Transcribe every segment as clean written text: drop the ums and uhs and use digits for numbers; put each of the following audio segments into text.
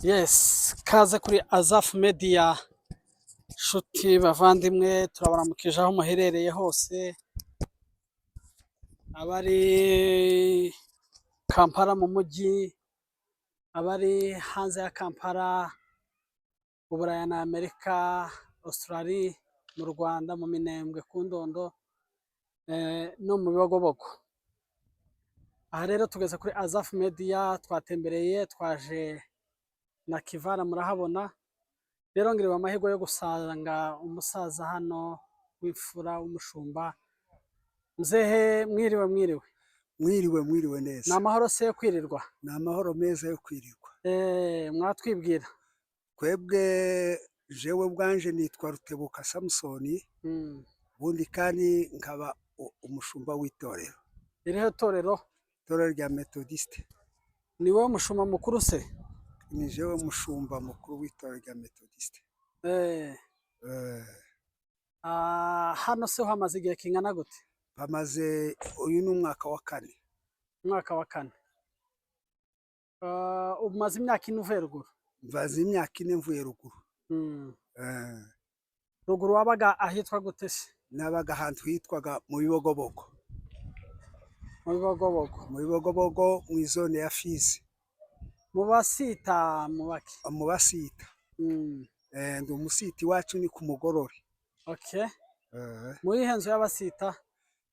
Yes, kaze kuri Azaf Media, nshuti bavandimwe, turabaramukije aho muherereye hose, abari Kampala mu mujyi, abari hanze ya Kampala, Uburaya na Amerika, Australia, mu Rwanda, mu Minembwe, ku Ndondo, no mu Bibogobogo. Aha rero tugeze kuri Azaf Media, twatembereye, twaje na Kivara, murahabona. Rero ngiriwe amahirwe yo gusanga umusaza hano w'imfura w'umushumba. Mzehe, mwiriwe mwiriwe. Mwiriwe Ni neza. amahoro se yo kwirirwa? Ni amahoro meza yo kwirirwa. Mwatwibwira. Twebwe jewe bwanje nitwa Rutebuka Samusoni, ubundi kandi nkaba umushumba w'itorero. Irihe torero? Itorero rya Methodiste. Ni wowe mushumba mukuru se? Ni jewe mushumba mukuru w'itorero rya Methodiste. Hano se hamaze igihe kingana gute? Bamaze, uyu ni umwaka wa 4. Umwaka wa 4. Umaze imyaka ine uvuye ruguru? Mvaze imyaka 4 mvuye ruguru. Ruguru wabaga ahitwa gute se? Nabaga ahantu hitwaga mu Bibogobogo. Mu Bibogobogo? Mu Bibogobogo mu zone ya Fizi. Mu Basita, mu baki? Mu Basita. Ndi umusiti wacu ni ku Mugorore. Okay. Muri henzo y'Abasita?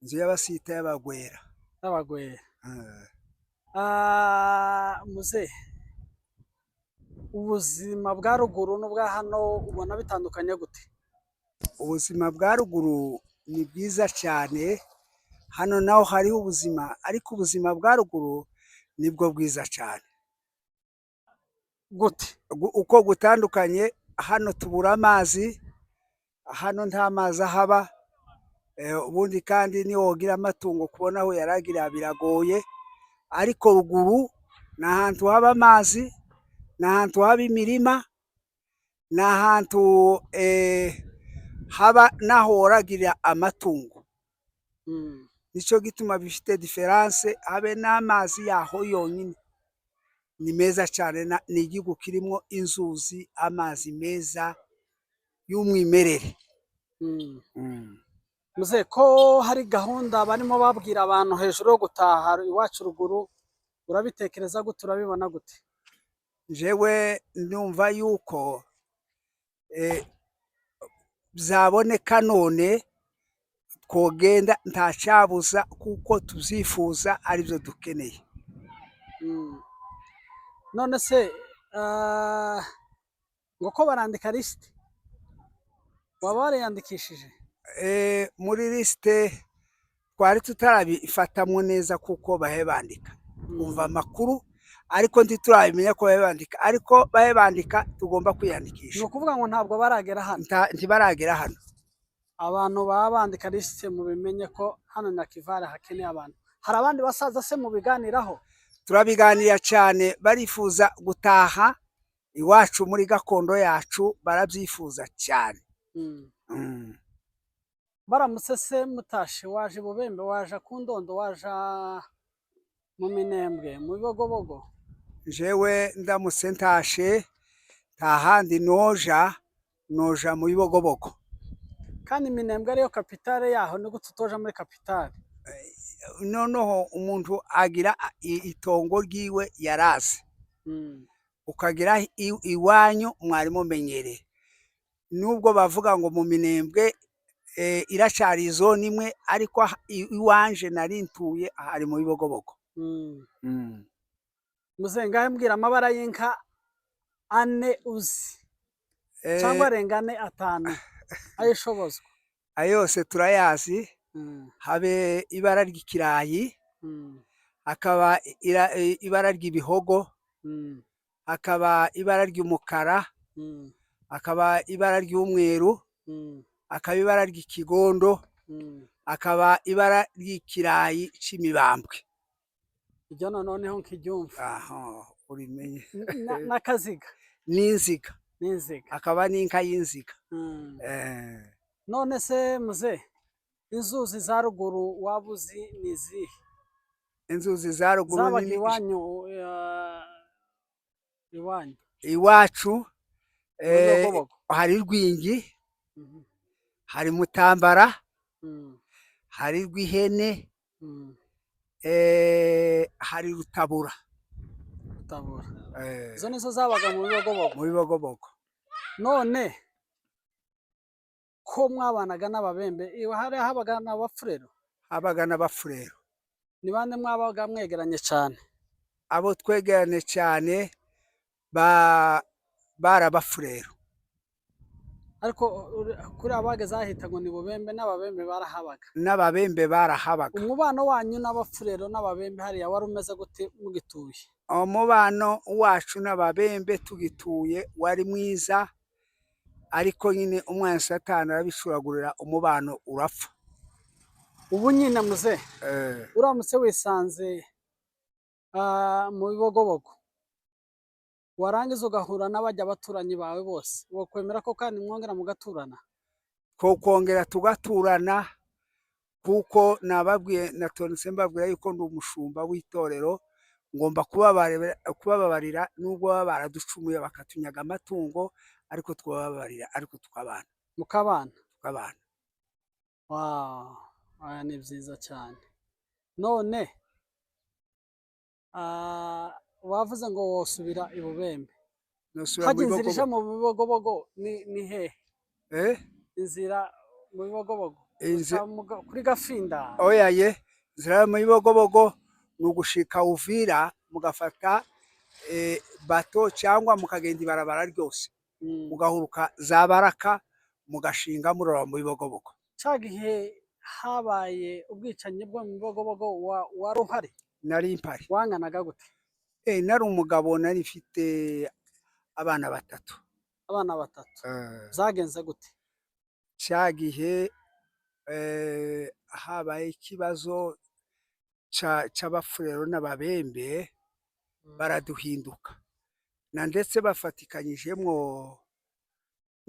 Inzu y'Abasita y'Abagwera. Y'Abagwera. Muze, ubuzima bwa ruguru n'ubwa hano ubona bitandukanye gute? Ubuzima bwa ruguru ni bwiza cyane, hano naho hariho ubuzima, ariko ubuzima bwa ruguru nibwo bwiza cyane. Gute? Uko gutandukanye, hano tubura amazi, hano nta mazi ahaba, ubundi kandi niyo wogira amatungo kubona aho yaragira biragoye, ariko ruguru ni ahantu haba amazi, ni ahantu haba imirima, ni ahantu haba naho woragira amatungo. Nicyo gituma bifite diferanse, habe n'amazi yaho yonyine ni meza cyane. Ni igihugu kirimo inzuzi, amazi meza y'umwimerere. Muze, ko hari gahunda barimo babwira abantu hejuru yo gutaha iwacu ruguru, urabitekereza gute, urabibona gute? Jewe ndumva yuko byaboneka none twogenda nta cyabuza, kuko tubyifuza aribyo dukeneye. None se ngo ko barandika lisite, waba wariyandikishije? Muri lisite twari tutarabifatamo neza kuko bahe bandika, umva amakuru, ariko ntiturabimenya ko bahe bandika, ariko bahe bandika tugomba kwiyandikisha. Ni ukuvuga ngo ntabwo baragera hano? Ntibaragera hano. Abantu baba bandika lisite mubimenye ko hano Nyakivara hakeneye abantu. Hari abandi basaza se mubiganiraho? Turabiganira cyane, barifuza gutaha iwacu muri gakondo yacu, barabyifuza cyane. Baramutse se mutashe, waje Bubembe, waje ku Ndondo, waje mu Minembwe, mu Bibogobogo? Jewe ndamutse ntashe, nta handi noja mu Bibogobogo. Kandi Minembwe ariyo kapitale yaho, ni gute utoja muri kapitale? Noneho umuntu agira itongo ryiwe yarazi, ukagira iwanyu mwari mumenyereye. Nubwo bavuga ngo mu Minembwe iracari zone imwe, ariko iwanje nari ntuye ari mu Bibogobogo. Muze, ngahe mbwira amabara y'inka 4 uzi, cyangwa arenga 4, 5 ayishobozwa? Ayose turayazi. Habe ibara ry'ikirayi, hakaba ibara ry'ibihogo, hakaba ibara ry'umukara, hakaba ibara ry'umweru, hakaba ibara ry'ikigondo, hakaba ibara ry'ikirayi c'imibambwe. Iryo noneho nkiryumva. Urimenye. N'akaziga? N'inziga. N'inziga. Hakaba n'inka y'inziga. None se muze, inzuzi za ruguru wabuzi ni izihe? Inzuzi za ruguru zabaga iwanyu? iwacu mu Bibogobogo. hari Rwingi, Mhm. hari Mutambara, Mm. hari Rwihene, Mm. hari Rutabura. Rutabura. Eh, Izo nizo zabaga mu Bibogobogo. mu Bibogobogo None ko mwabanaga n'Ababembe, hari habaga n'Abafurero? habaga n'Abafurero. Ni bande mwabaga mwegeranye cyane? Abo twegerane cyane bari Abafurero. Ariko kuri abageze ahita ngo ni Bubembe, n'Ababembe barahabaga. N'Ababembe barahabaga. Umubano wanyu n'Abafurero n'Ababembe hariya wari umeze gute mugituye? Umubano wacu n'Ababembe tugituye wari mwiza, ariko nyine umwanzi Satani arabishuragurira, umubano urapfa. Ubu nyine muze uramutse wisanze mu Bibogobogo, warangiza ugahura n'abajya abaturanyi bawe bose, wokwemera ko kandi mwongera mugaturana? Kongera tugaturana, kuko nababwiye natonse mbabwira yuko ndi umushumba w'itorero, ngomba kubabarira nubwo baba baraducumuye bakatunyaga amatungo, ariko twababarira, ariko tukabana. Mukabana? Tukabana. Aya ni byiza cyane. None wavuze ngo wosubira i Bubembe, hajya inzira ija mu Bibogobogo ni hehe? Inzira mu Bibogobogo kuri Gafinda? Oya ye, inzira mu Bibogobogo ni ugushika Uvira, mugafata bato cyangwa mukagenda ibarabara ryose, mugahuruka za Baraka, mugashinga murora mu Bibogobogo. Cya gihe habaye ubwicanyi bwo mu Bibogobogo wari uhari? Nari mpari. Wanganaga gute? Nari umugabo, nari mfite abana batatu. Abana batatu? Zagenze gute? Cya gihe habaye ikibazo cy'Abafurero n'Ababembe, baraduhinduka, na ndetse bafatikanyijemo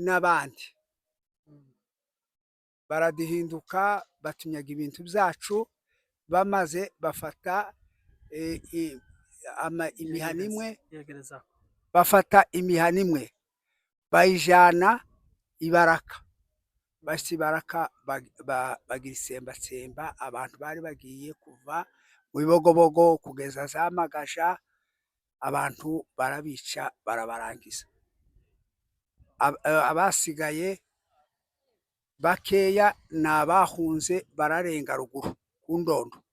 n'abandi, baraduhinduka, batunyaga ibintu byacu, bamaze bafata imihana imwe, bafata imihana imwe bayijana Ibaraka. Basi Baraka bagira isembatsemba, abantu bari bagiye kuva mu Bibogobogo kugeza za Magaja, abantu barabica barabarangiza. Abasigaye bakeya ni abahunze bararenga ruguru ku Ndondo,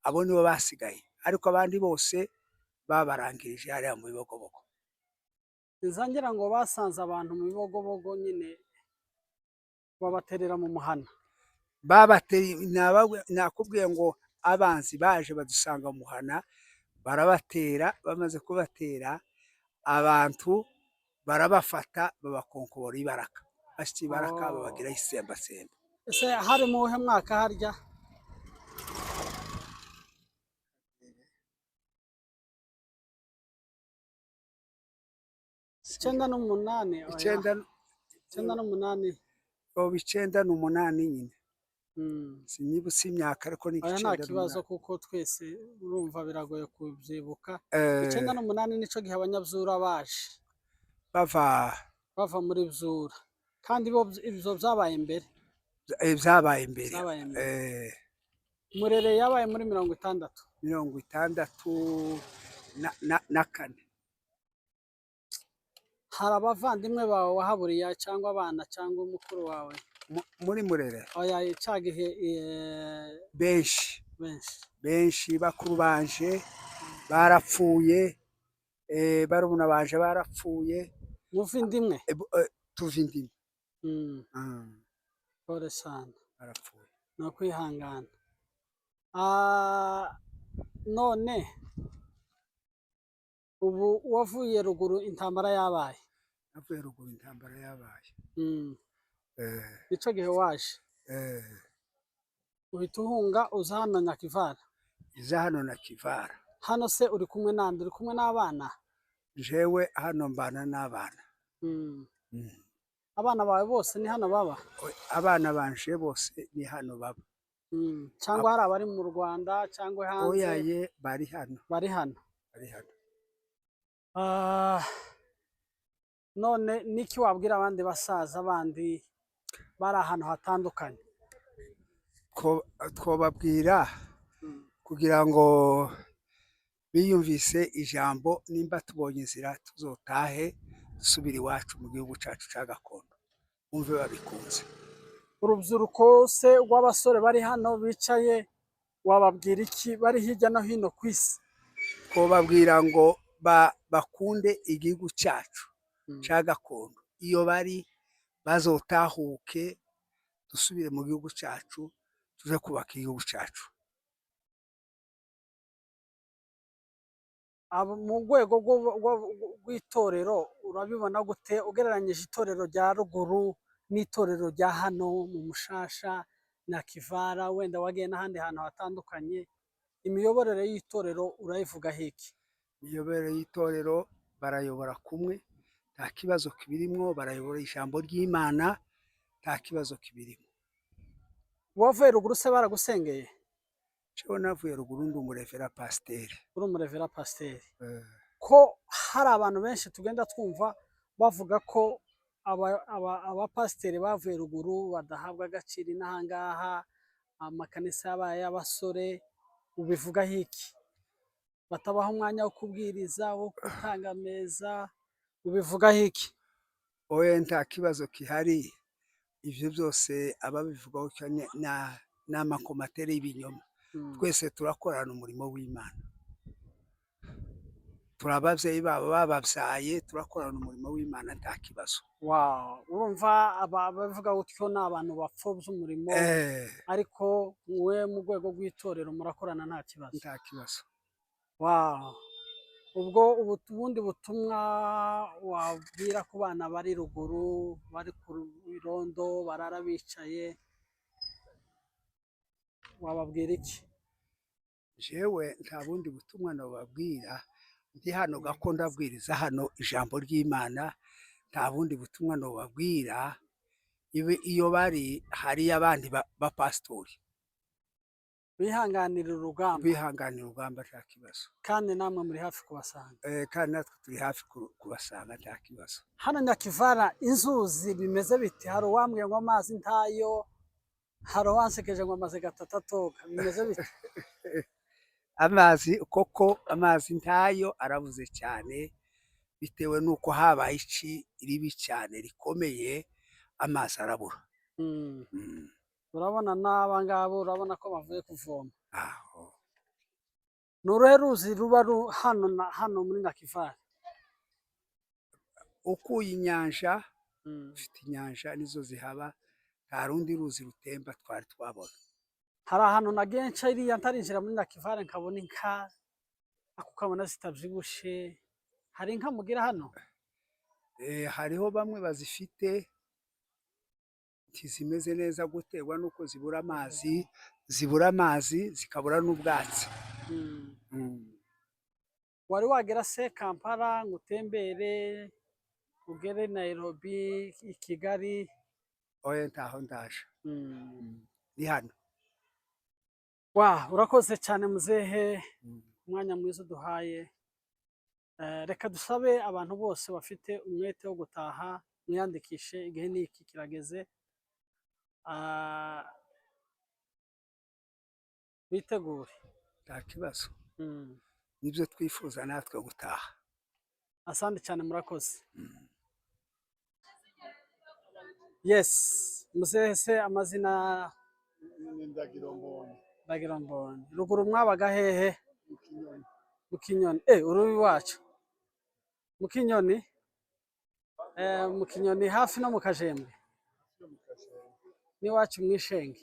abo nibo basigaye, ariko abandi bose babarangirije hariya mu Bibogobogo. Ngira ngo basanze abantu mu Bibogobogo nyine babaterera mu muhana. Nakubwiye ngo abanzi baje badusanga mu muhana, barabatera, bamaze kubatera abantu barabafata, babakonkobora Ibaraka. Bashyi Ibaraka babagiraho isembatsemba. Ese hari mu wuhe mwaka harya? Icyenda n'umunani. 98 nyine. Sinibutse imyaka, ariko ni 98. Nta kibazo kuko twese urumva biragoye kubyibuka. 98 nico gihe Abanyabyura baje bava muri Byura, kandi ibyo byabaye mbere. Byabaye mbere. Murere yabaye muri 60. 64. Hari abavandimwe bawe wahaburiye cyangwa abana cyangwa umukuru wawe muri Murere? Oya, cya gihe benshi bakuru banje barapfuye, barumuna banje barapfuye. Muva indimwe? Tuva indimwe. Pole sana. Barapfuye. Ni ukwihangana. None ubu wavuye ruguru intambara yabaye? Navuye ruguru intambara yabaye. Nicyo gihe waje uhita uhunga uza hano Nyakivara? Iza hano Nyakivara. Hano se uri kumwe nande? Uri kumwe n'abana? Jewe hano mbana n'abana. Abana bawe bose ni hano baba? Abana banje bose ni hano baba. Cyangwa hari abari mu Rwanda cyangwa hanze? Oya ye, bari hano. Bari hano. none niki wabwira abandi basaza bandi bari ahantu hatandukanye? twobabwira kugira ngo biyumvise ijambo, nimba tubonye inzira tuzotahe dusubira iwacu mu gihugu cyacu cya gakondo, bumve babikunze. Urubyiruko se rw'abasore bari hano bicaye wababwira iki bari hirya no hino ku isi? Twobabwira ngo bakunde igihugu cyacu cya gakondo, iyo bari bazotahuke dusubire mu gihugu cyacu tuje kubaka igihugu cyacu. Mu rwego rw'itorero urabibona gute ugereranyije itorero rya ruguru n'itorero rya hano mu Mushasha na Kivara, wenda wagiye n'ahandi hantu hatandukanye, imiyoborere y'itorero urayivugaho iki? Imiyoborere y'itorero barayobora kumwe, nta kibazo kibirimwo, barayobora ijambo ry'Imana, nta kibazo kibirimo. Wavuye ruguru se baragusengeye? Jewe navuye ruguru ndi umurevera pasiteri. Uri umurevera pasiteri? Ko hari abantu benshi tugenda twumva bavuga ko abapasiteri bavuye ruguru badahabwa agaciro inahangaha, amakanisa yabaye y'abasore, ubivugaho iki? Batabaha umwanya wo kubwiriza, wo gutanga ameza, ubivugaho iki? Oya, nta kibazo kihari, ivyo byose ababivugaho ni amakomateri y'ibinyoma. Twese turakorana umurimo w'Imana, turi ababyeyi babo bababyaye, turakorana umurimo w'Imana, nta kibazo. Urumva ababivuga gutyo ni abantu bapfobya umurimo, ariko we mu rwego rw'itorero murakorana nta kibazo? Nta kibazo. Ubwo ubundi butumwa wabwira ku bana bari ruguru, bari ku irondo barara bicaye, wababwira iki? Jewe nta bundi butumwa nababwira, ndi hano gakondo abwiriza hano ijambo ry'Imana, nta bundi butumwa nababwira. Iyo bari hariyo abandi bapasitori, bihanganira urugamba, bihanganira urugamba, nta kibazo. kandi namwe muri hafi kubasanga? Kandi natwe turi hafi kubasanga, nta kibazo. Hano Nyakivara inzuzi bimeze biti? Hari uwambwiye ngo amazi ntayo, hari uwansekeje ngo amaze gatatu atoga, bimeze biti? Amazi koko, amazi ntayo, arabuze cyane, bitewe n'uko habaye ici ribi cyane rikomeye, amazi arabura. Urabona n'aba ngabo, urabona ko bavuye kuvoma. Ni uruhe ruzi ruba hano muri Nyakivara? Ukuye inyanja, ufite inyanja nizo zihaba, nta rundi ruzi rutemba twari twabona. Hari ahantu nagiye nca iriya ntarinjira muri Nyakivara nkabona inka, ukabona zitabyibushe. Hari inka mugira hano? Hariho bamwe bazifite, ntizimeze neza guterwa n'uko zibura amazi zikabura n'ubwatsi. Wari wagera se Kampala ngo utembere ugere Nairobi, i Kigali? Oya, ntaho ndaje, ni hano. Urakoze cyane muzehe, umwanya mwiza uduhaye. Reka dusabe abantu bose bafite umwete wo gutaha mwiyandikishe, igihe n'iki kirageze, bitegure. Nta kibazo, nibyo twifuza natwe gutaha. Asante cyane, murakoze. Yes, muzehe se amazina? Ndagirombonye. Ruguru mwabaga hehe? Mu Kinyoni. Uri iwacu mu Kinyoni? Mu Kinyoni hafi no mu Kajembwe? N'iwacu mu Ishenge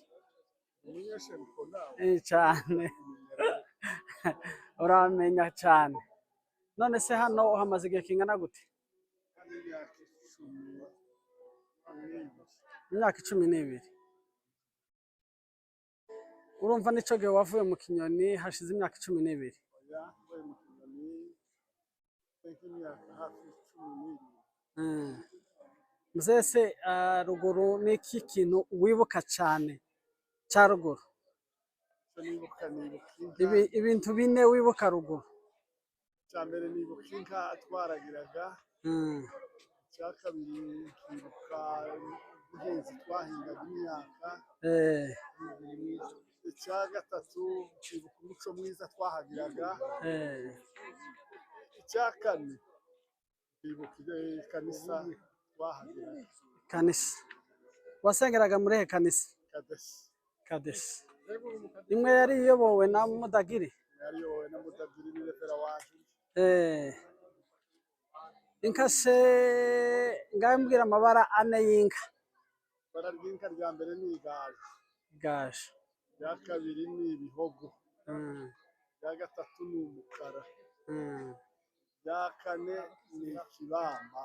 cyane. Uramenya cyane. None se hano uhamaze igihe kingana gute? Imyaka 12. Urumva nico gihe wavuye mu Kinyoni hashize imyaka 12? Muzehe se ruguru ni iki kintu wibuka cyane cya ruguru? Ibintu bine wibuka ruguru. Cyambere nibuka inka twaragiraga, icya kabiri nkibuka ubuhinzi twahingaga imyaka, icya gatatu nkibuka umuco mwiza twahagiraga, icya kane nkibuka ikanisa twahagiraga. Kanisa wasengeraga muri he kanisa? Kadesi. Kadesi imwe yari iyobowe na Mudagiri? Yari iyobowe na Mudagiri ni Revera wacu. Inka se ngaho mbwira amabara ane y'inka. Ibara ry'inka rya mbere ni igaju. Igaju. Irya kabiri ni ibihogo. Irya gatatu ni umukara. Irya kane ni ikibamba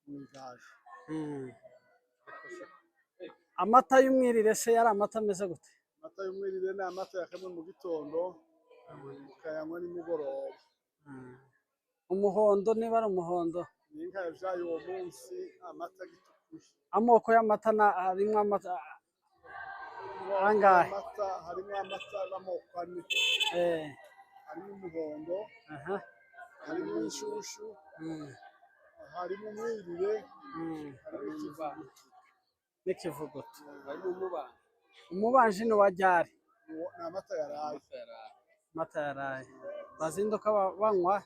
ni igaju. Amata y'umwirire se yari amata ameze gute? Amata y'umwirire ni amata yakamwe mu gitondo ukayanywa nimugoroba. Umuhondo niba ari umuhondo ni inka yabyaye uwo munsi amata gitukuye. Amoko y'amata harimo amata angahe? Harimo amata y'amoko ane. Harimo umuhondo, harimo inshyushyu, harimo umwirire, harimo n'ikivuguto. Umubanji ni wa ryari? ni amata yaraye. Amata yaraye bazinduka banywa.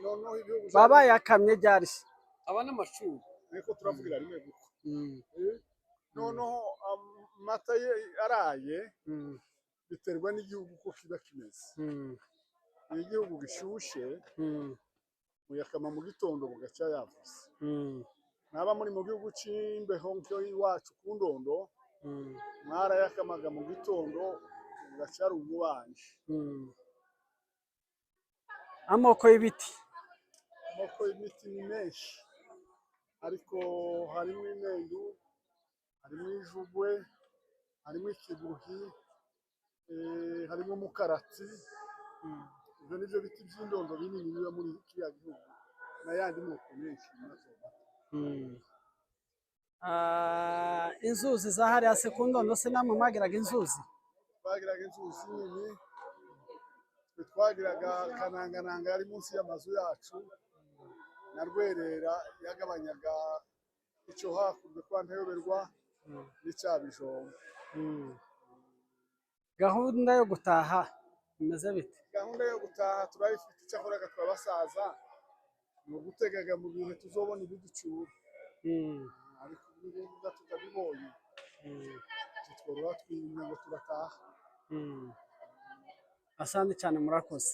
Noneho ibihugu baba yakamye ryari se? aba n'amashuri ariko turavugira rimwe guko. Noneho amata yaraye biterwa n'igihugu uko kiba kimeze. Iyo igihugu gishyushye muyakama mu gitondo bugacya yavuze. Naba muri mu gihugu cy'imbeho nk'yo iwacu ku Ndondo mwarayakamaga mu gitondo bugacya ari umubanji. Amoko y'ibiti? Amoko y'ibiti ni menshi ariko harimo inendu, harimo ijugwe, harimo ikiguhi, harimo umukarati. Ibyo nibyo biti by'indondo binini biba muri kiriya gihugu n'ayandi moko menshi. Inzuzi za hariya se ku Ndondo se namwe mwagiraga inzuzi? Twagiraga inzuzi nini, twagiraga kanangananga yari munsi y'amazu yacu na Rwerera yagabanyaga icyo hakurya kwa Ntayoberwa n'icyabijomba. Gahunda yo gutaha imeze bite? Gahunda yo gutaha turayifite, icyakoraga twabasaza ni ugutegaga mu bihe tuzobona ibiducura. Ariko niba tutabibonye tworoha twiyumva ngo turataha. Asante cyane murakoze.